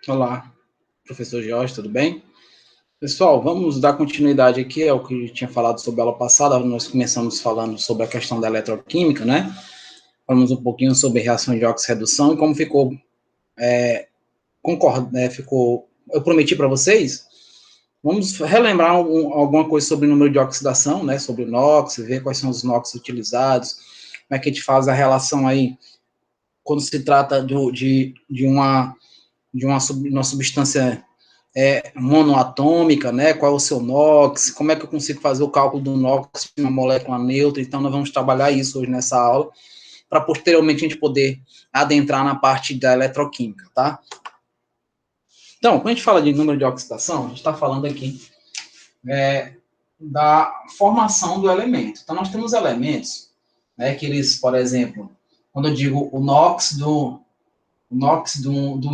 Olá, professor Jorge, tudo bem? Pessoal, vamos dar continuidade aqui ao que eu tinha falado sobre a aula passada. Nós começamos falando sobre a questão da eletroquímica, né? Falamos um pouquinho sobre reação de oxirredução e como ficou, ficou, eu prometi para vocês. Vamos relembrar alguma coisa sobre o número de oxidação, né? Sobre o NOx, ver quais são os NOx utilizados, como é que a gente faz a relação aí quando se trata de uma substância monoatômica, né? Qual é o seu NOx? Como é que eu consigo fazer o cálculo do NOx de uma molécula neutra? Então, nós vamos trabalhar isso hoje nessa aula, para posteriormente a gente poder adentrar na parte da eletroquímica, tá? Então, quando a gente fala de número de oxidação, a gente está falando aqui da formação do elemento. Então, nós temos elementos, né, que eles, por exemplo, quando eu digo o NOx do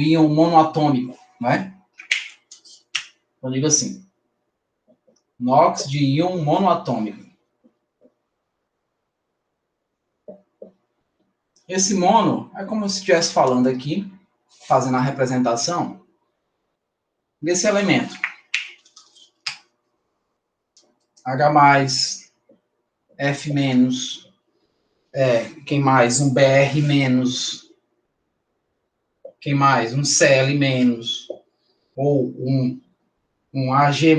íon monoatômico, né? Eu digo assim, NOx de íon monoatômico. Esse mono é como se estivesse falando aqui, fazendo a representação desse elemento. H+, F-, quem mais? Um Br-, quem mais? Um Cl-, ou um Ag+,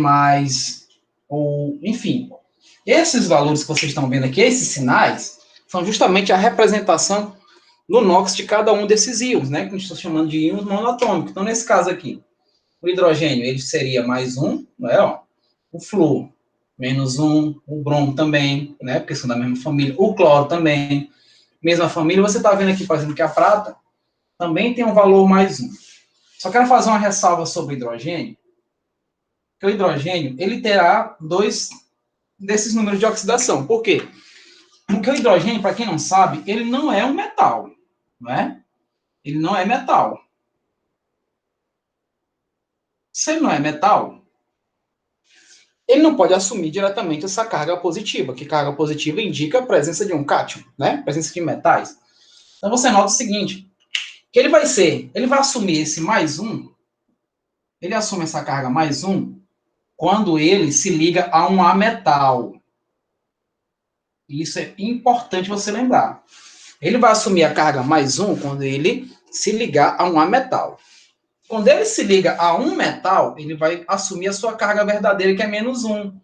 ou, enfim. Esses valores que vocês estão vendo aqui, esses sinais, são justamente a representação no NOx de cada um desses íons, né? Que a gente está chamando de íons monoatômicos. Então, nesse caso aqui, o hidrogênio, ele seria mais um, não é? Ó, o flúor, menos um, o bromo também, né? Porque são da mesma família. O cloro também, mesma família. Você está vendo aqui, por exemplo, que a prata também tem um valor mais um. Só quero fazer uma ressalva sobre o hidrogênio, que o hidrogênio, ele terá dois desses números de oxidação. Por quê? Porque o hidrogênio, para quem não sabe, ele não é um metal, não é? Ele não é metal. Se ele não é metal, ele não pode assumir diretamente essa carga positiva, que carga positiva indica a presença de um cátion, né? Presença de metais. Então você nota o seguinte, que ele vai assumir esse mais um, ele assume essa carga mais um, quando ele se liga a um ametal. Isso é importante você lembrar. Ele vai assumir a carga mais um quando ele se ligar a um ametal. Quando ele se liga a um metal, ele vai assumir a sua carga verdadeira, que é menos um.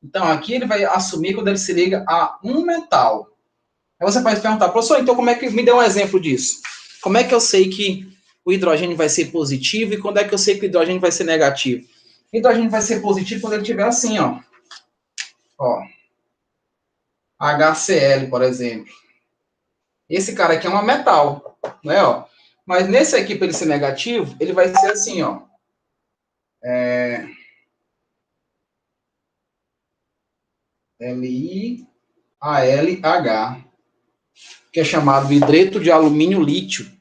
Então, aqui ele vai assumir quando ele se liga a um metal. Aí você pode perguntar, professor, então como é que me dê um exemplo disso? Como é que eu sei que o hidrogênio vai ser positivo e quando é que eu sei que o hidrogênio vai ser negativo? O hidrogênio vai ser positivo quando ele estiver assim, ó. HCl, por exemplo. Esse cara aqui é um metal, né, ó. Mas nesse aqui, para ele ser negativo, ele vai ser assim, ó. LiAlH, que é chamado de hidreto de alumínio lítio.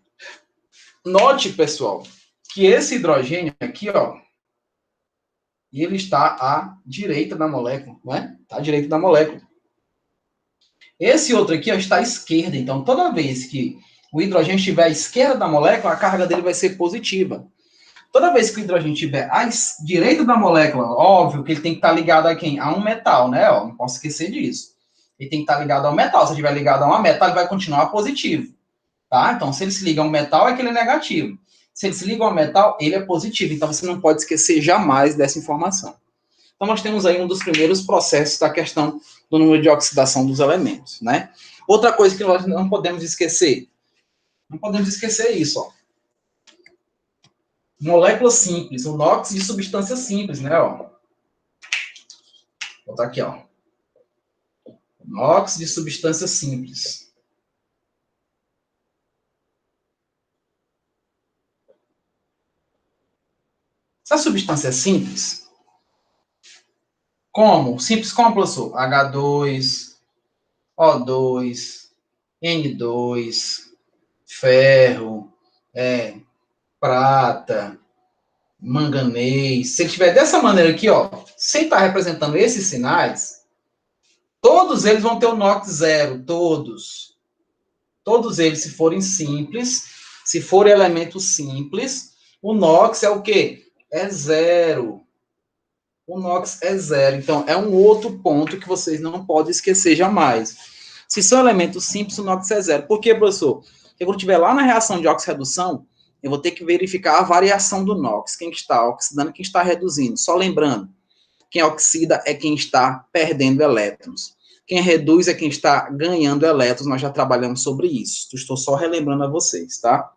Note, pessoal, que esse hidrogênio aqui, ó, ele está à direita da molécula, né? Está à direita da molécula. Esse outro aqui, ó, está à esquerda. Então, toda vez que o hidrogênio estiver à esquerda da molécula, a carga dele vai ser positiva. Toda vez que o hidrogênio estiver à direita da molécula, óbvio que ele tem que estar ligado a quem? A um metal, né? Ó, não posso esquecer disso. Ele tem que estar ligado ao metal. Se estiver ligado a um metal, ele vai continuar positivo. Tá? Então, se ele se liga a um metal, é que ele é negativo. Se ele se liga a um metal, ele é positivo. Então, você não pode esquecer jamais dessa informação. Então, nós temos aí um dos primeiros processos da questão do número de oxidação dos elementos, né? Outra coisa que nós não podemos esquecer é isso, ó. Molécula simples, o NOx de substância simples, né, ó. Vou botar aqui, ó. NOx de substância simples. Essa substância é simples, como? Simples como, professor? H2, O2, N2, ferro, prata, manganês. Se ele estiver dessa maneira aqui, ó, sem estar representando esses sinais, todos eles vão ter o NOx zero, todos. Todos eles, se forem simples, se forem elementos simples, O NOx é o quê? É 0. O NOx é 0. Então, é um outro ponto que vocês não podem esquecer jamais. Se são elementos simples, o NOx é 0. Por quê, professor? Porque quando estiver lá na reação de oxirredução, eu vou ter que verificar a variação do NOx. Quem está oxidando, quem está reduzindo. Só lembrando, quem oxida é quem está perdendo elétrons. Quem reduz é quem está ganhando elétrons. Nós já trabalhamos sobre isso. Estou só relembrando a vocês, tá?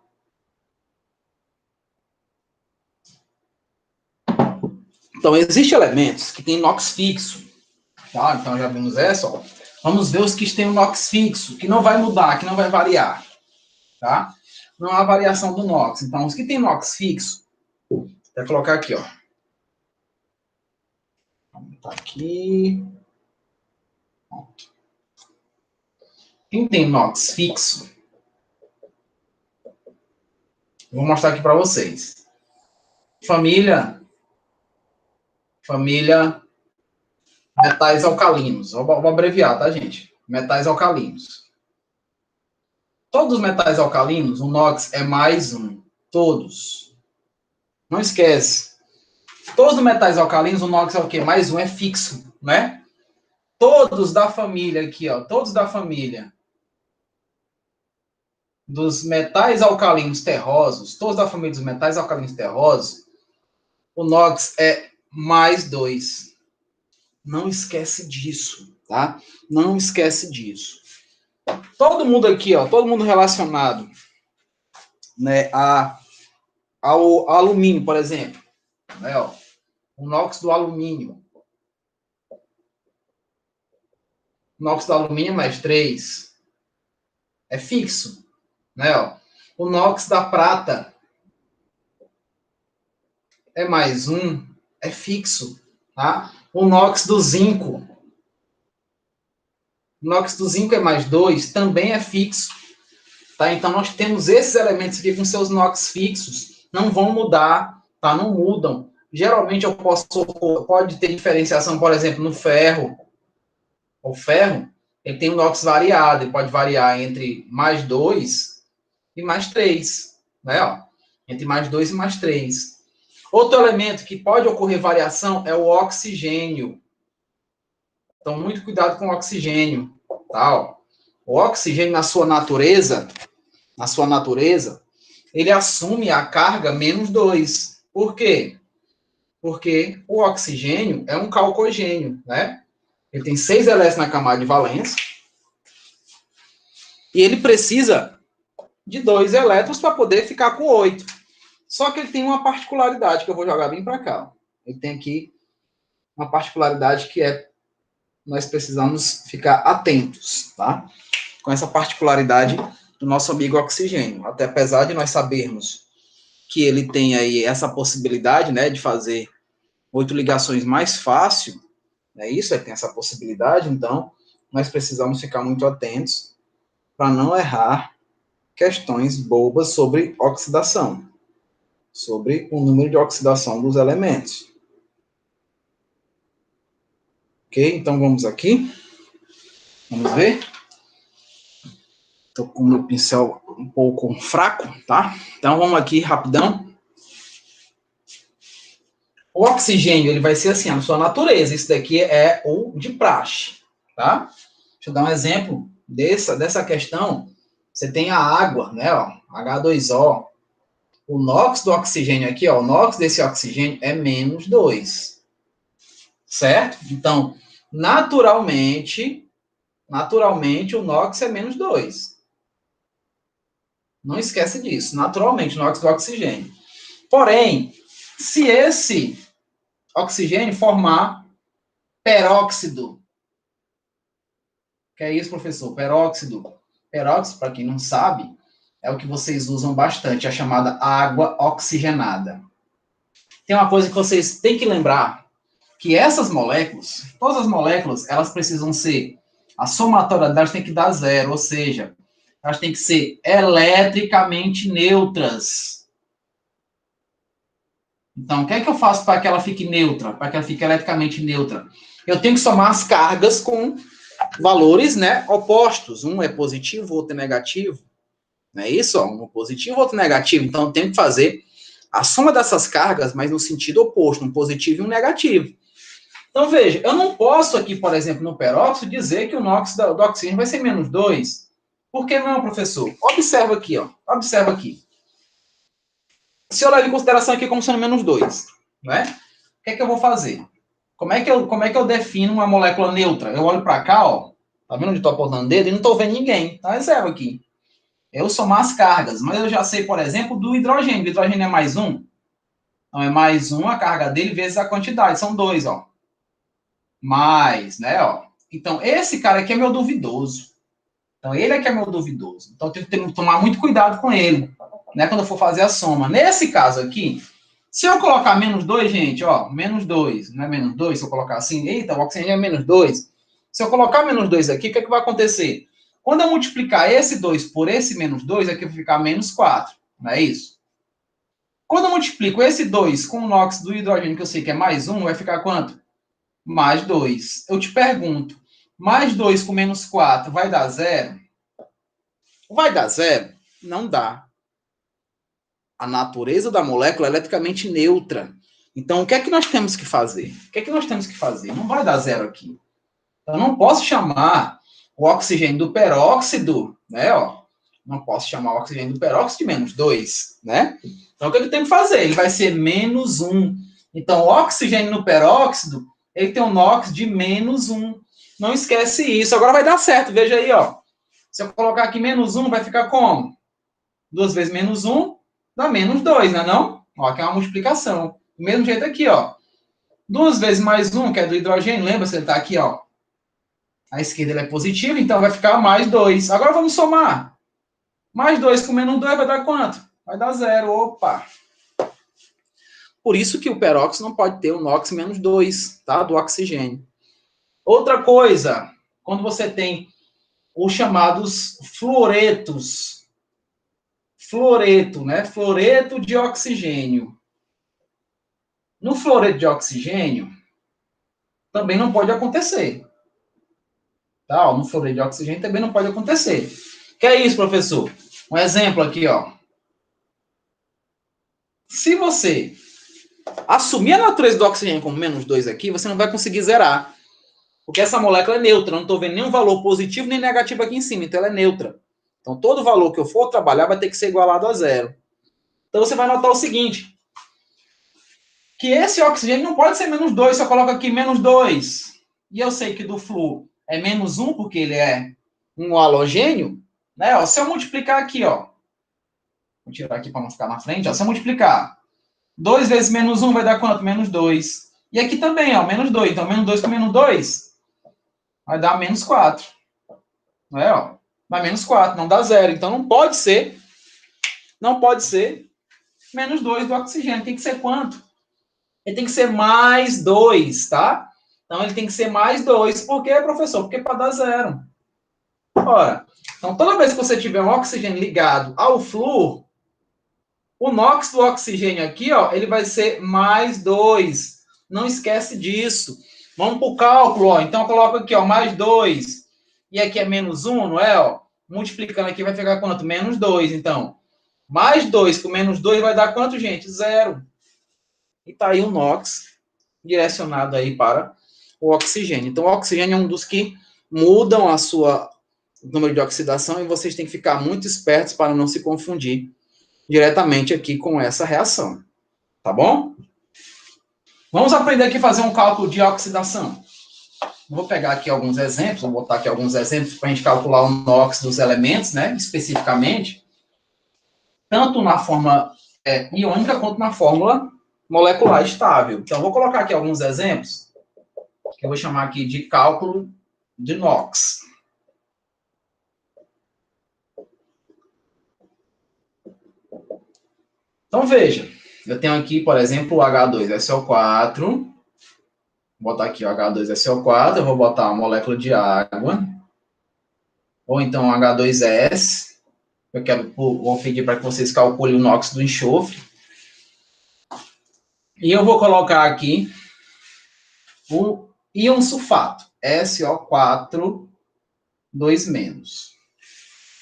Então, existem elementos que têm NOx fixo. Tá? Então, já vimos essa. Ó. Vamos ver os que têm o NOx fixo, que não vai mudar, que não vai variar. Tá? Não há variação do NOx. Então, os que têm NOx fixo, vou colocar aqui, ó. Vamos botar aqui. Pronto. Quem tem NOx fixo, vou mostrar aqui para vocês. Família metais alcalinos. Vou abreviar, tá, gente? Metais alcalinos. Todos os metais alcalinos, o NOx é mais 1. Todos. Não esquece. Todos os metais alcalinos, o NOx é o quê? Mais 1 é fixo, né? Todos da família aqui, ó. Todos da família dos metais alcalinos terrosos, todos da família dos metais alcalinos terrosos, o NOx é mais 2. Não esquece disso, tá? Não esquece disso. Todo mundo aqui, ó, todo mundo relacionado, né, ao alumínio, por exemplo, né, ó, o NOx do alumínio. O NOx do alumínio mais 3 é fixo, né, ó. O NOx da prata é mais 1, é fixo, tá? O NOx do zinco é mais 2, também é fixo. Tá? Então, nós temos esses elementos aqui com seus NOx fixos, não vão mudar, tá? Não mudam. Geralmente, pode ter diferenciação, por exemplo, no ferro. O ferro, ele tem um NOx variado, ele pode variar entre mais 2 e mais 3, né? Ó, entre mais 2 e mais 3. Outro elemento que pode ocorrer variação é o oxigênio. Então, muito cuidado com o oxigênio, tá? Ó. O oxigênio, na sua natureza, ele assume a carga menos 2. Por quê? Porque o oxigênio é um calcogênio, né? Ele tem 6 elétrons na camada de valência e ele precisa de 2 elétrons para poder ficar com 8. Só que ele tem uma particularidade que eu vou jogar bem para cá. Ele tem aqui uma particularidade que é nós precisamos ficar atentos, tá? Com essa particularidade do nosso amigo oxigênio. Até apesar de nós sabermos que ele tem aí essa possibilidade, né, de fazer 8 ligações mais fácil, é isso, ele tem essa possibilidade, então nós precisamos ficar muito atentos para não errar questões bobas sobre oxidação, sobre o número de oxidação dos elementos. Ok? Então vamos aqui. Vamos ver. Estou com o meu pincel um pouco fraco, tá? Então vamos aqui rapidão. O oxigênio, ele vai ser assim, a sua natureza. Isso daqui é o de praxe, tá? Deixa eu dar um exemplo dessa questão. Você tem a água, né, ó, H2O. O NOx do oxigênio aqui, ó, o NOx desse oxigênio é menos 2. Certo? Então, naturalmente, o NOx é menos 2. Não esquece disso. Naturalmente, o NOx do oxigênio. Porém, se esse oxigênio formar peróxido. O que é isso, professor? Peróxido. Peróxido, para quem não sabe, é o que vocês usam bastante, a chamada água oxigenada. Tem uma coisa que vocês têm que lembrar, que essas moléculas, todas as moléculas, elas precisam ser, a somatória delas tem que dar 0, ou seja, elas têm que ser eletricamente neutras. Então, o que é que eu faço para que ela fique neutra, para que ela fique eletricamente neutra? Eu tenho que somar as cargas com valores, né, opostos. Um é positivo, o outro é negativo. Não é isso? Um é positivo, o outro é negativo. Então, eu tenho que fazer A soma dessas cargas, mas no sentido oposto, um positivo e um negativo. Então, veja, eu não posso aqui, por exemplo, no peróxido, dizer que o NOx do oxigênio vai ser menos 2. Por que não, professor? Observa aqui, ó. Observa aqui. Se eu levo em consideração aqui como sendo menos 2, né? O que é que eu vou fazer? Como é que eu defino uma molécula neutra? Eu olho para cá, ó. Tá vendo onde eu tô apontando o dedo? E não tô vendo ninguém. Tá reserva aqui. Eu somar as cargas. Mas eu já sei, por exemplo, do hidrogênio. O hidrogênio é mais 1. Então, é mais 1 a carga dele vezes a quantidade. São 2, ó. Mais, né, ó. Então, esse cara aqui é meu duvidoso. Então, ele é que é meu duvidoso. Então, eu tenho que tomar muito cuidado com ele, né, quando eu for fazer a soma. Nesse caso aqui, se eu colocar menos 2, gente, ó, menos 2, não é menos 2, se eu colocar assim, eita, o oxigênio é menos 2. Se eu colocar menos 2 aqui, o que é que vai acontecer? Quando eu multiplicar esse 2 por esse menos 2, aqui vai ficar menos 4, não é isso? Quando eu multiplico esse 2 com o NOx do hidrogênio, que eu sei que é mais 1, vai ficar quanto? Mais 2. Eu te pergunto, mais 2 com menos 4 vai dar 0? Vai dar 0? Não dá. A natureza da molécula é eletricamente neutra. Então, o que é que nós temos que fazer? O que é que nós temos que fazer? Não vai dar 0 aqui. Eu não posso chamar o oxigênio do peróxido, né, ó. Não posso chamar o oxigênio do peróxido de menos 2, né? Então, o que eu tenho que fazer? Ele vai ser menos 1. Então, o oxigênio no peróxido, ele tem um NOx de menos 1. Não esquece isso. Agora vai dar certo, veja aí, ó. Se eu colocar aqui menos 1, vai ficar como? 2 vezes menos 1 dá menos 2, não é não? Ó, aqui é uma multiplicação. Do mesmo jeito aqui, ó. 2 vezes mais 1, que é do hidrogênio, lembra? Você está aqui, ó. A esquerda ele é positiva, então vai ficar mais 2. Agora vamos somar. Mais 2 com menos 2 vai dar quanto? Vai dar 0. Opa! Por isso que o peróxido não pode ter o NOx menos 2, tá? Do oxigênio. Outra coisa, quando você tem os chamados fluoretos. Fluoreto, né? Fluoreto de oxigênio. No fluoreto de oxigênio, também não pode acontecer. Tá? No fluoreto de oxigênio também não pode acontecer. O que é isso, professor? Um exemplo aqui, ó. Se você assumir a natureza do oxigênio como menos 2 aqui, você não vai conseguir zerar. Porque essa molécula é neutra. Eu não estou vendo nenhum valor positivo nem negativo aqui em cima. Então, ela é neutra. Então, todo valor que eu for trabalhar vai ter que ser igualado a 0. Então, você vai notar o seguinte. Que esse oxigênio não pode ser menos 2. Se eu coloco aqui menos 2, e eu sei que do flúor é menos 1, porque ele é um halogênio, né? Ó, se eu multiplicar aqui, ó. Vou tirar aqui para não ficar na frente. Ó, se eu multiplicar 2 vezes menos 1 vai dar quanto? Menos 2. E aqui também, ó, menos 2. Então, menos 2 com menos 2 vai dar menos 4. Não é, ó? Dá menos 4, não dá 0. Então, não pode ser menos 2 do oxigênio. Tem que ser quanto? Ele tem que ser mais 2, tá? Então, ele tem que ser mais 2. Por quê, professor? Porque para dar 0. Ora, então, toda vez que você tiver um oxigênio ligado ao flúor, o NOx do oxigênio aqui, ó, ele vai ser mais 2. Não esquece disso. Vamos para o cálculo, ó. Então, eu coloco aqui, ó, mais 2. E aqui é menos 1, não é, ó? Multiplicando aqui vai ficar quanto? Menos 2. Então, mais 2 com menos 2 vai dar quanto, gente? 0. E tá aí o NOx direcionado aí para o oxigênio. Então, o oxigênio é um dos que mudam o número de oxidação e vocês têm que ficar muito espertos para não se confundir diretamente aqui com essa reação. Tá bom? Vamos aprender aqui a fazer um cálculo de oxidação. Vou pegar aqui alguns exemplos, vou botar aqui alguns exemplos para a gente calcular o NOx dos elementos, né, especificamente, tanto na forma iônica quanto na fórmula molecular estável. Então, vou colocar aqui alguns exemplos, que eu vou chamar aqui de cálculo de NOx. Então, veja, eu tenho aqui, por exemplo, o H2SO4, vou botar aqui o H2SO4, eu vou botar uma molécula de água, ou então H2S, vou pedir para que vocês calculem o NOx do enxofre. E eu vou colocar aqui o íon sulfato, SO4, 2-.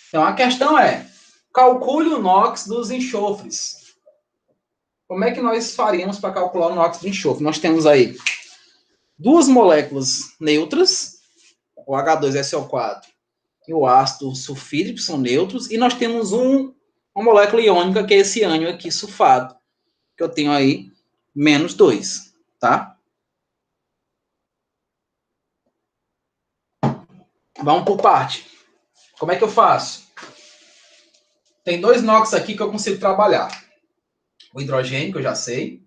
Então, a questão é, calcule o NOx dos enxofres. Como é que nós faríamos para calcular o NOx do enxofre? Nós temos aí duas moléculas neutras, o H2SO4 e o ácido sulfídrico são neutros, e nós temos uma molécula iônica, que é esse ânion aqui, sulfato, que eu tenho aí, -2, tá? Vamos por parte. Como é que eu faço? Tem dois NOx aqui que eu consigo trabalhar. O hidrogênio, que eu já sei.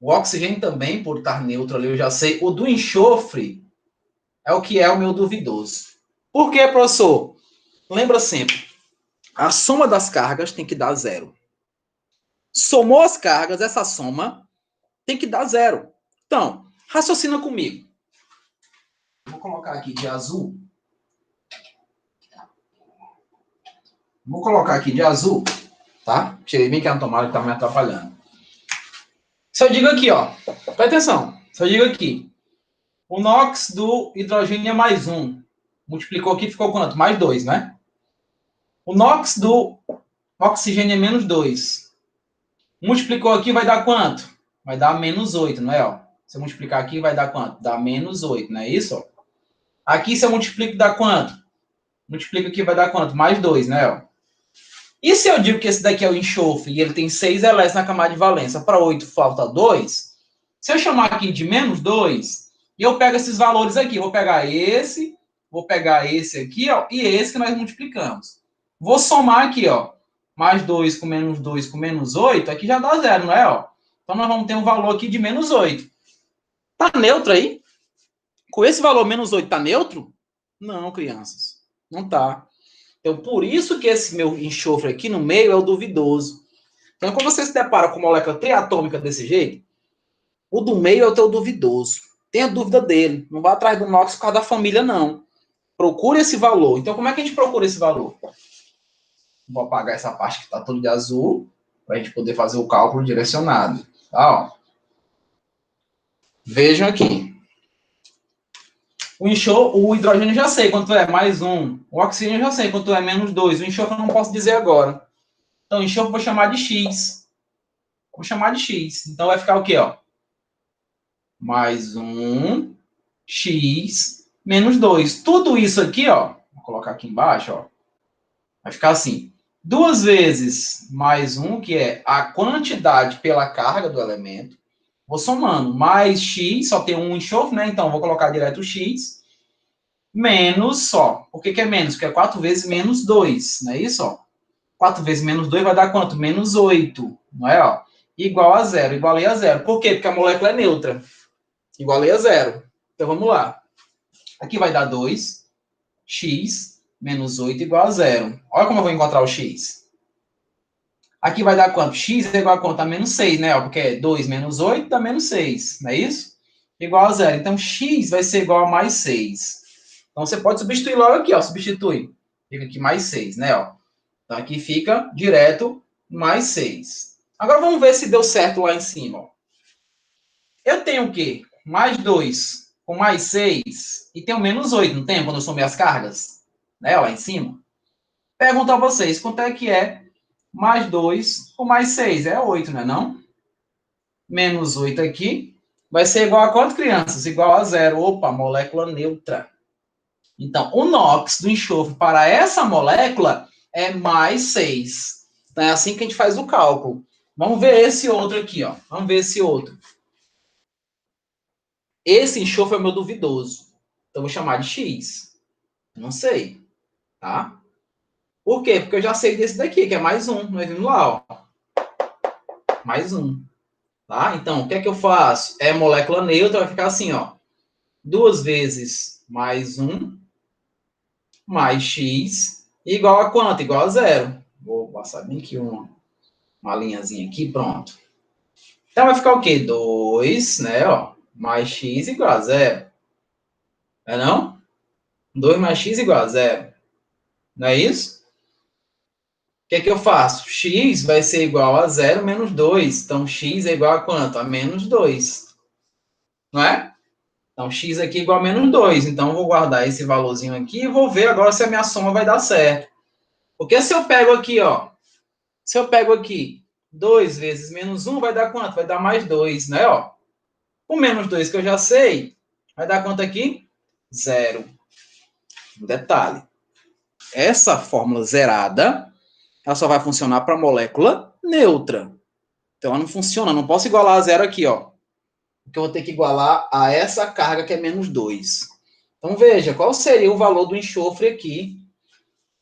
O oxigênio também, por estar neutro ali, eu já sei. O do enxofre é o que é o meu duvidoso. Por quê, professor? Lembra sempre, a soma das cargas tem que dar 0. Somou as cargas, essa soma tem que dar 0. Então, raciocina comigo. Vou colocar aqui de azul. Vou colocar aqui de azul, tá? Tirei bem que a tomada que tá me atrapalhando. Se eu digo aqui, ó, presta atenção. Se eu digo aqui, o NOx do hidrogênio é +1. Multiplicou aqui, ficou quanto? +2, né? O NOx do oxigênio é -2. Multiplicou aqui, vai dar quanto? Vai dar -8, não é? Ó? Se eu multiplicar aqui, vai dar quanto? Dá -8, não é isso? Ó? Aqui, se eu multiplico, dá quanto? Multiplica aqui, vai dar quanto? +2, né? Ó? E se eu digo que esse daqui é o enxofre e ele tem 6 elétrons na camada de valência, para 8 falta 2, se eu chamar aqui de -2, e eu pego esses valores aqui, vou pegar esse aqui, ó, e esse que nós multiplicamos. Vou somar aqui, ó, +2 com -2 com -8, aqui já dá 0, não é? Ó? Então nós vamos ter um valor aqui de -8. Tá neutro aí? Com esse valor -8 tá neutro? Não, crianças. Não tá. Então, por isso que esse meu enxofre aqui no meio é o duvidoso. Então, quando você se depara com molécula triatômica desse jeito, o do meio é o teu duvidoso. Tenha dúvida dele. Não vá atrás do NOx por causa da família, não. Procure esse valor. Então, como é que a gente procura esse valor? Vou apagar essa parte que está toda de azul, para a gente poder fazer o cálculo direcionado. Tá, ó. Vejam aqui. O hidrogênio eu já sei quanto é, +1. O oxigênio eu já sei quanto é, -2. O enxofre eu não posso dizer agora. Então, enxofre eu vou chamar de X. Vou chamar de X. Então, vai ficar o quê, ó? +1, X, -2. Tudo isso aqui, ó. Vou colocar aqui embaixo, ó. Vai ficar assim. 2 vezes +1, que é a quantidade pela carga do elemento. Vou somando. Mais X, só tem um enxofre, né? Então, vou colocar direto X. Menos só. Por que é menos? Porque é 4 vezes -2, não é isso? Ó? 4 vezes -2 vai dar quanto? -8, não é? Ó? Igual a 0. Igualei a 0. Por quê? Porque a molécula é neutra. Igualei a 0. Então, vamos lá. Aqui vai dar 2. X menos 8 igual a 0. Olha como eu vou encontrar o X. Aqui vai dar quanto? X é igual a quanto? A -6, né? Porque 2 menos 8 dá -6, não é isso? Igual a 0. Então, X vai ser igual a +6. Então, você pode substituir logo aqui, ó. Substitui. Fica aqui +6, né? Ó. Então, aqui fica direto +6. Agora, vamos ver se deu certo lá em cima. Ó. Eu tenho o quê? +2 com +6 e tenho -8, não tem? Quando eu somei as cargas? Né? Lá em cima. Pergunto a vocês, quanto é que é +2 com +6? É 8, não é não? -8 aqui. Vai ser igual a quanto, crianças? Igual a 0. Opa, molécula neutra. Então, o NOx do enxofre para essa molécula é +6. Então, é assim que a gente faz o cálculo. Vamos ver esse outro aqui, ó. Vamos ver esse outro. Esse enxofre é o meu duvidoso. Então, eu vou chamar de X. Não sei. Tá? Por quê? Porque eu já sei desse daqui, que é +1. Nós vimos lá, ó. +1. Tá? Então, o que é que eu faço? É molécula neutra, vai ficar assim, ó. 2 vezes +1 mais X igual a quanto? Igual a 0. Vou passar bem aqui uma linhazinha aqui, pronto. Então, vai ficar o quê? 2, né, ó, mais X igual a 0. Não é não? 2 mais X igual a 0. Não é isso? O que é que eu faço? X vai ser igual a 0 menos 2. Então, X é igual a quanto? A -2. Não é? Então, X aqui é igual a -2. Então, eu vou guardar esse valorzinho aqui e vou ver agora se a minha soma vai dar certo. Porque se eu pego aqui, ó, se eu pego aqui 2 vezes menos 1 vai dar quanto? Vai dar mais 2, né? Ó, o menos 2 que eu já sei, vai dar quanto aqui? 0. Um detalhe. Essa fórmula zerada, ela só vai funcionar para molécula neutra. Então, ela não funciona, não posso igualar a zero aqui, ó. Porque eu vou ter que igualar a essa carga que é menos 2. Então, veja, qual seria o valor do enxofre aqui,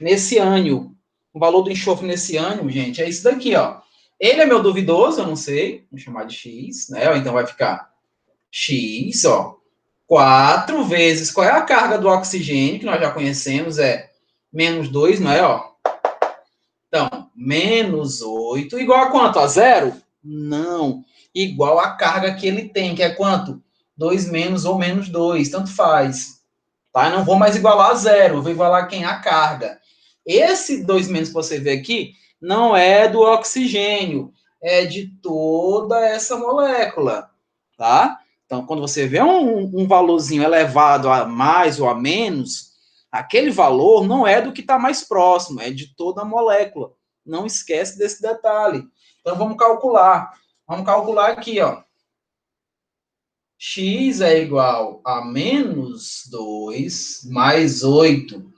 nesse ânion? O valor do enxofre nesse ânion, gente, é isso daqui, ó. Ele é meu duvidoso, eu não sei, vou chamar de x, né? Então, vai ficar x, ó, 4 vezes, qual é a carga do oxigênio, que nós já conhecemos, é menos 2, não é, ó? Então, menos 8, igual a quanto? A zero? Não. Igual a carga que ele tem, que é quanto? 2 menos ou menos 2, tanto faz. Tá? Eu não vou mais igualar a zero, eu vou igualar quem? A carga. Esse 2 menos que você vê aqui não é do oxigênio, é de toda essa molécula, tá? Então, quando você vê um valorzinho elevado a mais ou a menos, aquele valor não é do que está mais próximo, é de toda a molécula. Não esquece desse detalhe. Então, vamos calcular. Vamos calcular aqui, ó. X é igual a menos 2 mais 8.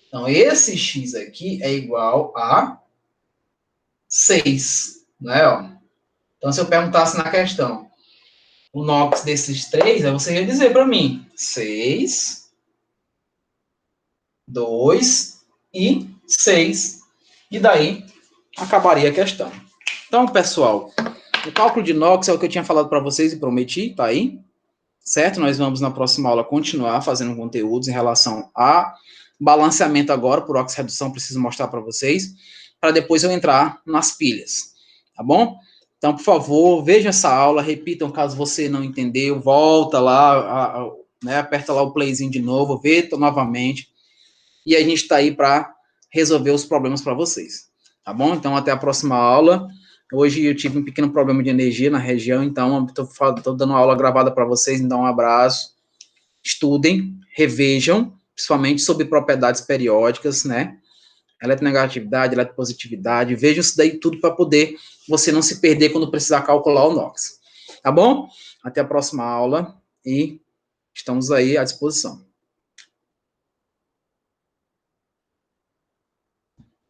Então, esse x aqui é igual a 6, né? Ó. Então, se eu perguntasse na questão o NOx desses três, aí você ia dizer para mim 6, 2 e 6. E daí acabaria a questão. Então, pessoal, o cálculo de NOx é o que eu tinha falado para vocês e prometi, tá aí? Certo? Nós vamos na próxima aula continuar fazendo conteúdos em relação a balanceamento agora, por oxirredução, preciso mostrar para vocês, para depois eu entrar nas pilhas, tá bom? Então, por favor, vejam essa aula, repitam caso você não entendeu, volta lá, né, aperta lá o playzinho de novo, vê novamente, e a gente está aí para resolver os problemas para vocês, tá bom? Então, até a próxima aula. Hoje eu tive um pequeno problema de energia na região, então estou dando uma aula gravada para vocês, então um abraço. Estudem, revejam, principalmente sobre propriedades periódicas, né? Eletronegatividade, eletropositividade, vejam isso daí tudo para poder você não se perder quando precisar calcular o NOx. Tá bom? Até a próxima aula e estamos aí à disposição.